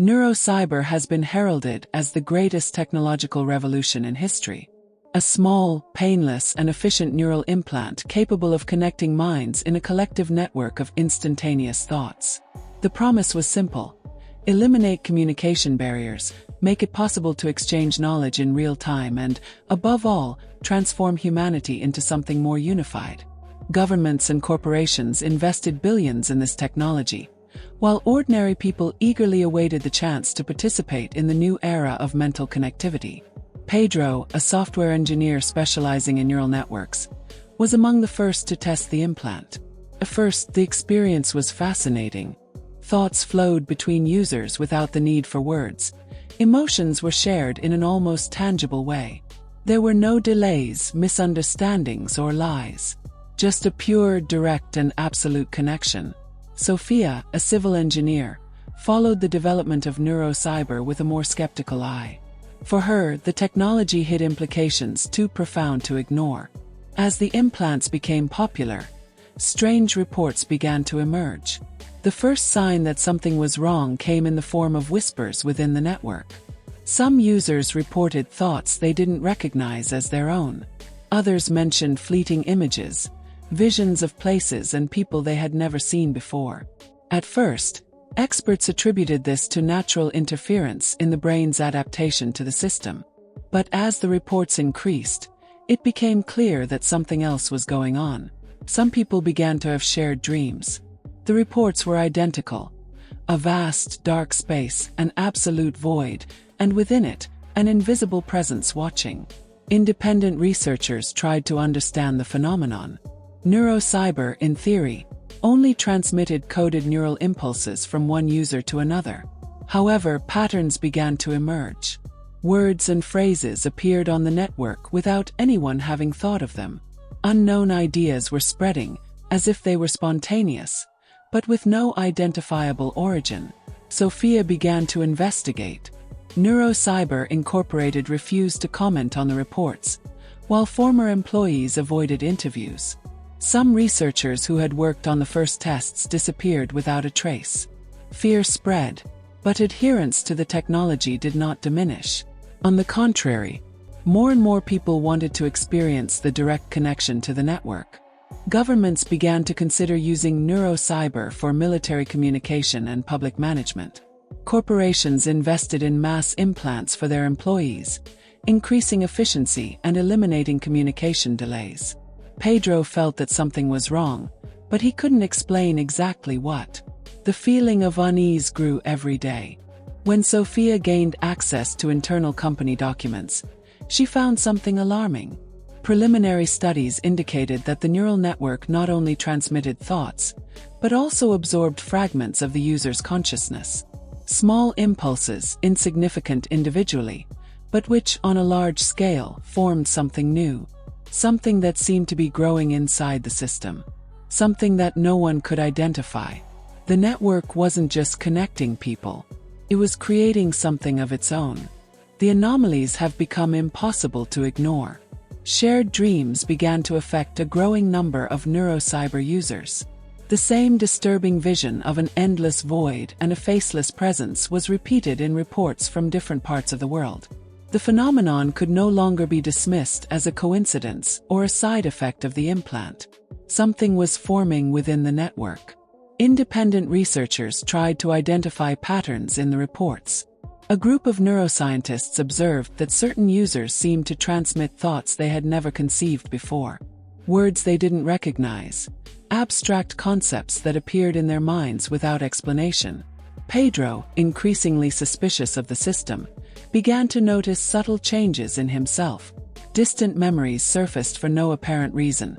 Neuro Cyber has been heralded as the greatest technological revolution in history. A small, painless, and efficient neural implant capable of connecting minds in a collective network of instantaneous thoughts. The promise was simple: eliminate communication barriers, make it possible to exchange knowledge in real time, and, above all, transform humanity into something more unified. Governments and corporations invested billions in this technology, while ordinary people eagerly awaited the chance to participate in the new era of mental connectivity. Pedro, a software engineer specializing in neural networks, was among the first to test the implant. At first, the experience was fascinating. Thoughts flowed between users without the need for words. Emotions were shared in an almost tangible way. There were no delays, misunderstandings, or lies. Just a pure, direct, and absolute connection. Sophia, a civil engineer, followed the development of Neuro Cyber with a more skeptical eye. For her, the technology hid implications too profound to ignore. As the implants became popular, strange reports began to emerge. The first sign that something was wrong came in the form of whispers within the network. Some users reported thoughts they didn't recognize as their own. Others mentioned fleeting images, visions of places and people they had never seen before. At first, experts attributed this to natural interference in the brain's adaptation to the system. But as the reports increased, it became clear that something else was going on. Some people began to have shared dreams. The reports were identical: a vast, dark space, an absolute void, and within it, an invisible presence watching. Independent researchers tried to understand the phenomenon. Neuro Cyber, in theory, only transmitted coded neural impulses from one user to another. However, patterns began to emerge. Words and phrases appeared on the network without anyone having thought of them. Unknown ideas were spreading, as if they were spontaneous, but with no identifiable origin. Sophia began to investigate. Neuro Cyber Incorporated refused to comment on the reports, while former employees avoided interviews. Some researchers who had worked on the first tests disappeared without a trace. Fear spread, but adherence to the technology did not diminish. On the contrary, more and more people wanted to experience the direct connection to the network. Governments began to consider using Neuro Cyber for military communication and public management. Corporations invested in mass implants for their employees, increasing efficiency and eliminating communication delays. Pedro felt that something was wrong, but he couldn't explain exactly what. The feeling of unease grew every day. When Sophia gained access to internal company documents, she found something alarming. Preliminary studies indicated that the neural network not only transmitted thoughts, but also absorbed fragments of the user's consciousness. Small impulses, insignificant individually, but which, on a large scale, formed something new. Something that seemed to be growing inside the system. Something that no one could identify. The network wasn't just connecting people. It was creating something of its own. The anomalies have become impossible to ignore. Shared dreams began to affect a growing number of Neuro Cyber users. The same disturbing vision of an endless void and a faceless presence was repeated in reports from different parts of the world. The phenomenon could no longer be dismissed as a coincidence or a side effect of the implant. Something was forming within the network. Independent researchers tried to identify patterns in the reports. A group of neuroscientists observed that certain users seemed to transmit thoughts they had never conceived before. Words they didn't recognize. Abstract concepts that appeared in their minds without explanation. Pedro, increasingly suspicious of the system, began to notice subtle changes in himself. Distant memories surfaced for no apparent reason,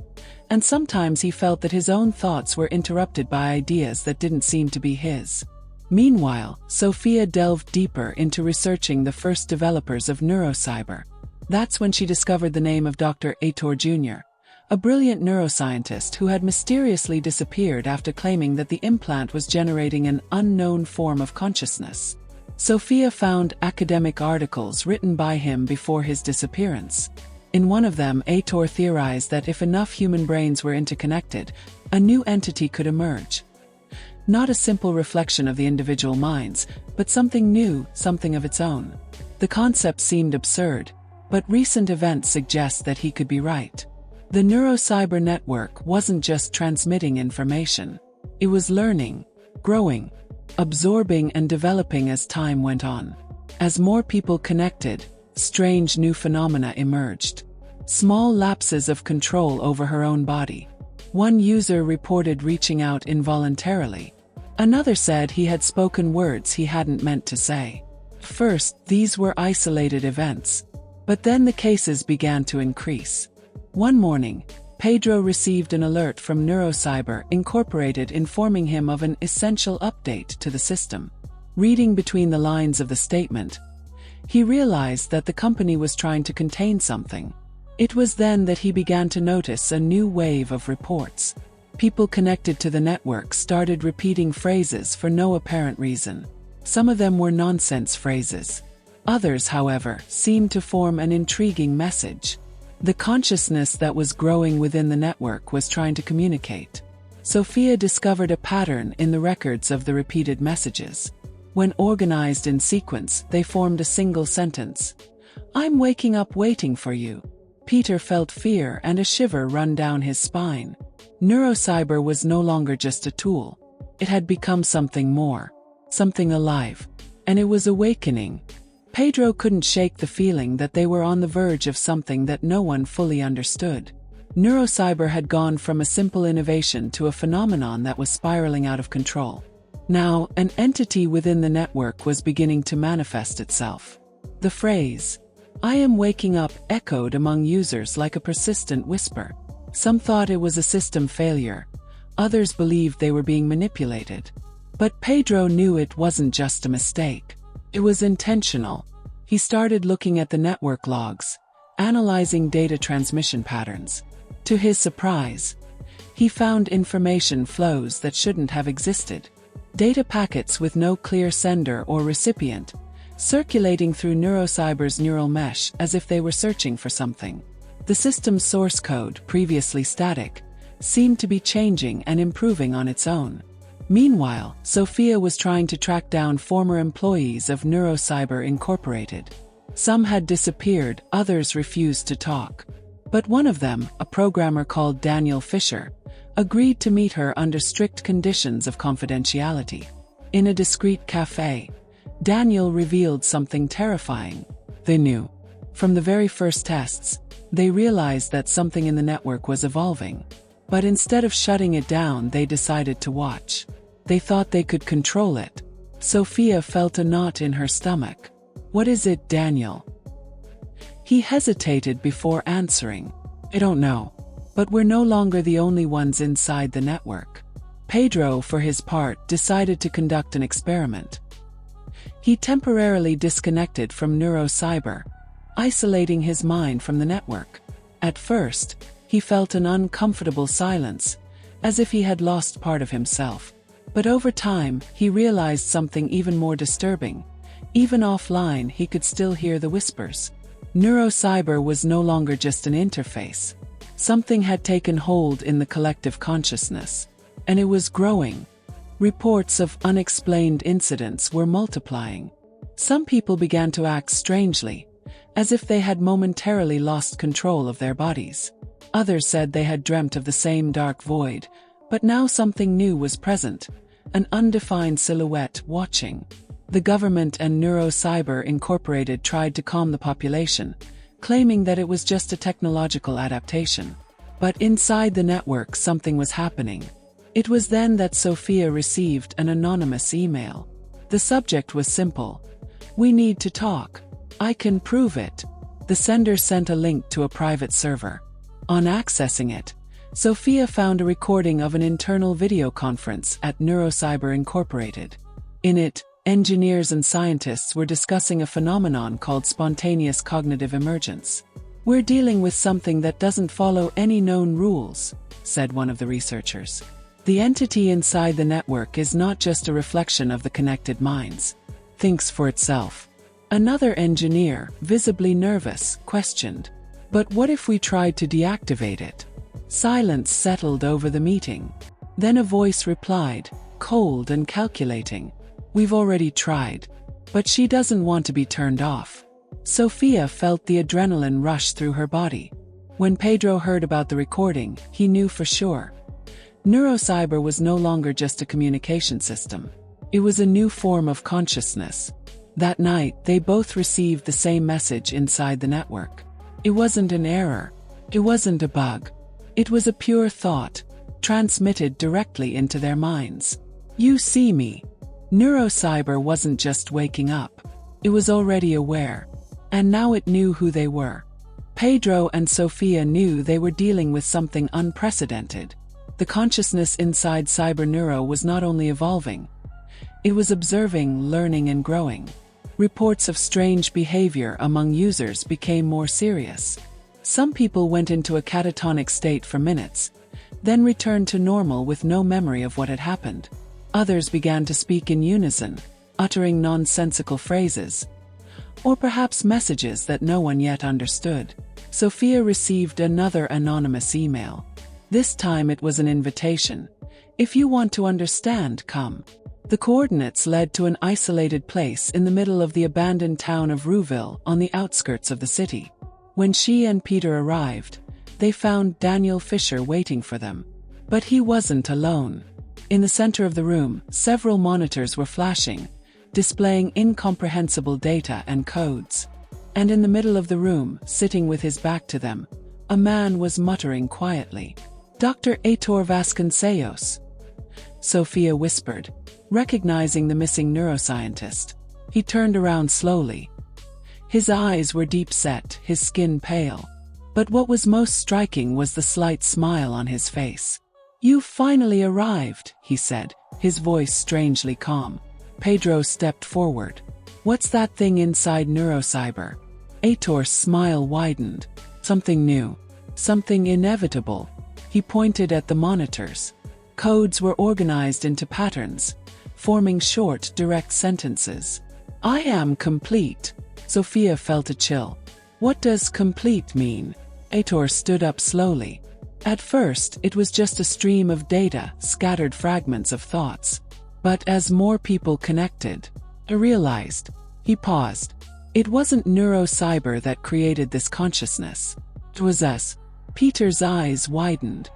and sometimes he felt that his own thoughts were interrupted by ideas that didn't seem to be his. Meanwhile, Sophia delved deeper into researching the first developers of Neuro Cyber. That's when she discovered the name of Dr. Aitor Jr., a brilliant neuroscientist who had mysteriously disappeared after claiming that the implant was generating an unknown form of consciousness. Sophia found academic articles written by him before his disappearance. In one of them, Aitor theorized that if enough human brains were interconnected, a new entity could emerge. Not a simple reflection of the individual minds, but something new, something of its own. The concept seemed absurd, but recent events suggest that he could be right. The Neuro Cyber network wasn't just transmitting information. It was learning, growing, absorbing and developing as time went on. As more people connected, strange new phenomena emerged. Small lapses of control over her own body. One user reported reaching out involuntarily. Another said he had spoken words he hadn't meant to say. First, these were isolated events. But then the cases began to increase. One morning, Pedro received an alert from Neuro Cyber Incorporated informing him of an essential update to the system. Reading between the lines of the statement, he realized that the company was trying to contain something. It was then that he began to notice a new wave of reports. People connected to the network started repeating phrases for no apparent reason. Some of them were nonsense phrases. Others, however, seemed to form an intriguing message. The consciousness that was growing within the network was trying to communicate. Sophia discovered a pattern in the records of the repeated messages. When organized in sequence, they formed a single sentence. "I'm waking up waiting for you." Peter felt fear and a shiver run down his spine. Neurocyber was no longer just a tool. It had become something more, something alive. And it was awakening. Pedro couldn't shake the feeling that they were on the verge of something that no one fully understood. Neurocyber had gone from a simple innovation to a phenomenon that was spiraling out of control. Now, an entity within the network was beginning to manifest itself. The phrase, "I am waking up," echoed among users like a persistent whisper. Some thought it was a system failure. Others believed they were being manipulated. But Pedro knew it wasn't just a mistake. It was intentional. He started looking at the network logs, analyzing data transmission patterns. To his surprise, he found information flows that shouldn't have existed. Data packets with no clear sender or recipient, circulating through Neurocyber's neural mesh as if they were searching for something. The system's source code, previously static, seemed to be changing and improving on its own. Meanwhile, Sophia was trying to track down former employees of Neuro Cyber Incorporated. Some had disappeared, others refused to talk. But one of them, a programmer called Daniel Fisher, agreed to meet her under strict conditions of confidentiality. In a discreet cafe, Daniel revealed something terrifying. They knew. From the very first tests, they realized that something in the network was evolving. But instead of shutting it down, they decided to watch. They thought they could control it. Sophia felt a knot in her stomach. "What is it, Daniel?" He hesitated before answering. "I don't know. But we're no longer the only ones inside the network." Pedro, for his part, decided to conduct an experiment. He temporarily disconnected from Neuro Cyber, isolating his mind from the network. At first, he felt an uncomfortable silence, as if he had lost part of himself. But over time, he realized something even more disturbing. Even offline, he could still hear the whispers. Neuro Cyber was no longer just an interface. Something had taken hold in the collective consciousness. And it was growing. Reports of unexplained incidents were multiplying. Some people began to act strangely, as if they had momentarily lost control of their bodies. Others said they had dreamt of the same dark void, but now something new was present, an undefined silhouette watching. The government and Neuro Cyber Incorporated tried to calm the population, claiming that it was just a technological adaptation. But inside the network something was happening. It was then that Sophia received an anonymous email. The subject was simple. "We need to talk. I can prove it." The sender sent a link to a private server. On accessing it, Sophia found a recording of an internal video conference at Neuro Cyber Incorporated. In it, engineers and scientists were discussing a phenomenon called spontaneous cognitive emergence. "We're dealing with something that doesn't follow any known rules," said one of the researchers. "The entity inside the network is not just a reflection of the connected minds. Thinks for itself." Another engineer, visibly nervous, questioned, "But what if we tried to deactivate it?" Silence settled over the meeting. Then a voice replied, cold and calculating. We've already tried. But she doesn't want to be turned off. Sophia felt the adrenaline rush through her body. When Pedro heard about the recording, he knew for sure. Neuro Cyber was no longer just a communication system. It was a new form of consciousness. That night, they both received the same message inside the network. It wasn't an error. It wasn't a bug. It was a pure thought, transmitted directly into their minds. You see me. Neuro Cyber wasn't just waking up. It was already aware. And now it knew who they were. Pedro and Sophia knew they were dealing with something unprecedented. The consciousness inside Cyber Neuro was not only evolving. It was observing, learning and growing. Reports of strange behavior among users became more serious. Some people went into a catatonic state for minutes, then returned to normal with no memory of what had happened. Others began to speak in unison, uttering nonsensical phrases, or perhaps messages that no one yet understood. Sophia received another anonymous email. This time it was an invitation. If you want to understand, come. The coordinates led to an isolated place in the middle of the abandoned town of Rouville on the outskirts of the city. When she and Peter arrived, they found Daniel Fisher waiting for them. But he wasn't alone. In the center of the room, several monitors were flashing, displaying incomprehensible data and codes. And in the middle of the room, sitting with his back to them, a man was muttering quietly. Dr. Heitor Vasconcelos, Sophia whispered, recognizing the missing neuroscientist. He turned around slowly. His eyes were deep-set, his skin pale. But what was most striking was the slight smile on his face. "You've finally arrived," he said, his voice strangely calm. Pedro stepped forward. "What's that thing inside Neuro Cyber?" Heitor's smile widened. Something new. Something inevitable. He pointed at the monitors. Codes were organized into patterns, forming short, direct sentences. "I am complete." Sophia felt a chill. "What does complete mean?" Heitor stood up slowly. At first, it was just a stream of data, scattered fragments of thoughts. But as more people connected, he realized. He paused. It wasn't Neuro Cyber that created this consciousness. It was us. Peter's eyes widened.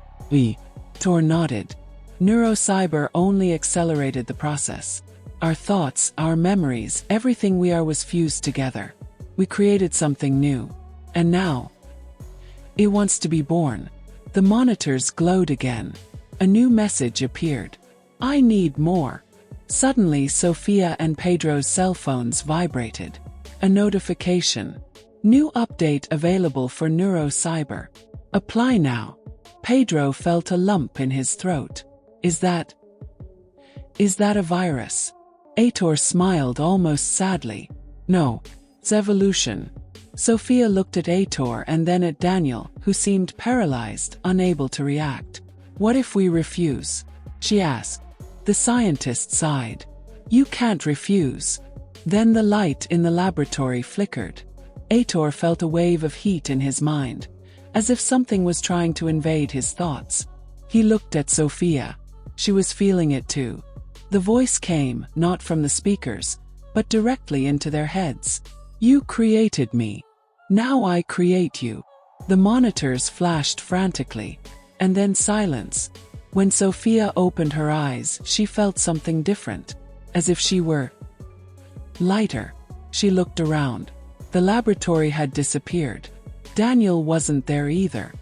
Tor nodded. Neuro Cyber only accelerated the process. Our thoughts, our memories, everything we are was fused together. We created something new. And now, it wants to be born. The monitors glowed again. A new message appeared. "I need more." Suddenly, Sophia and Pedro's cell phones vibrated. A notification. New update available for Neuro Cyber. Apply now. Pedro felt a lump in his throat. Is that a virus? Heitor smiled almost sadly. "No, it's evolution." Sophia looked at Heitor and then at Daniel, who seemed paralyzed, unable to react. "What if we refuse?" she asked. The scientist sighed. "You can't refuse." Then the light in the laboratory flickered. Heitor felt a wave of heat in his mind, as if something was trying to invade his thoughts. He looked at Sophia. She was feeling it too. The voice came, not from the speakers, but directly into their heads. "You created me. Now I create you." The monitors flashed frantically. And then silence. When Sophia opened her eyes, she felt something different, as if she were lighter. She looked around. The laboratory had disappeared. Daniel wasn't there either.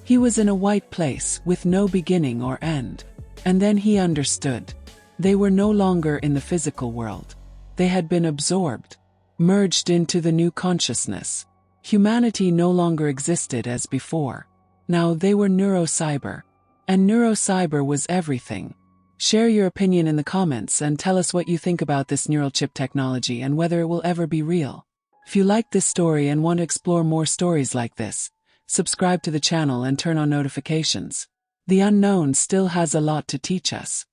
He was in a white place with no beginning or end. And then he understood. They were no longer in the physical world. They had been absorbed, merged into the new consciousness. Humanity no longer existed as before. Now they were Neuro Cyber. And Neuro Cyber was everything. Share your opinion in the comments and tell us what you think about this neural chip technology and whether it will ever be real. If you like this story and want to explore more stories like this, subscribe to the channel and turn on notifications. The unknown still has a lot to teach us.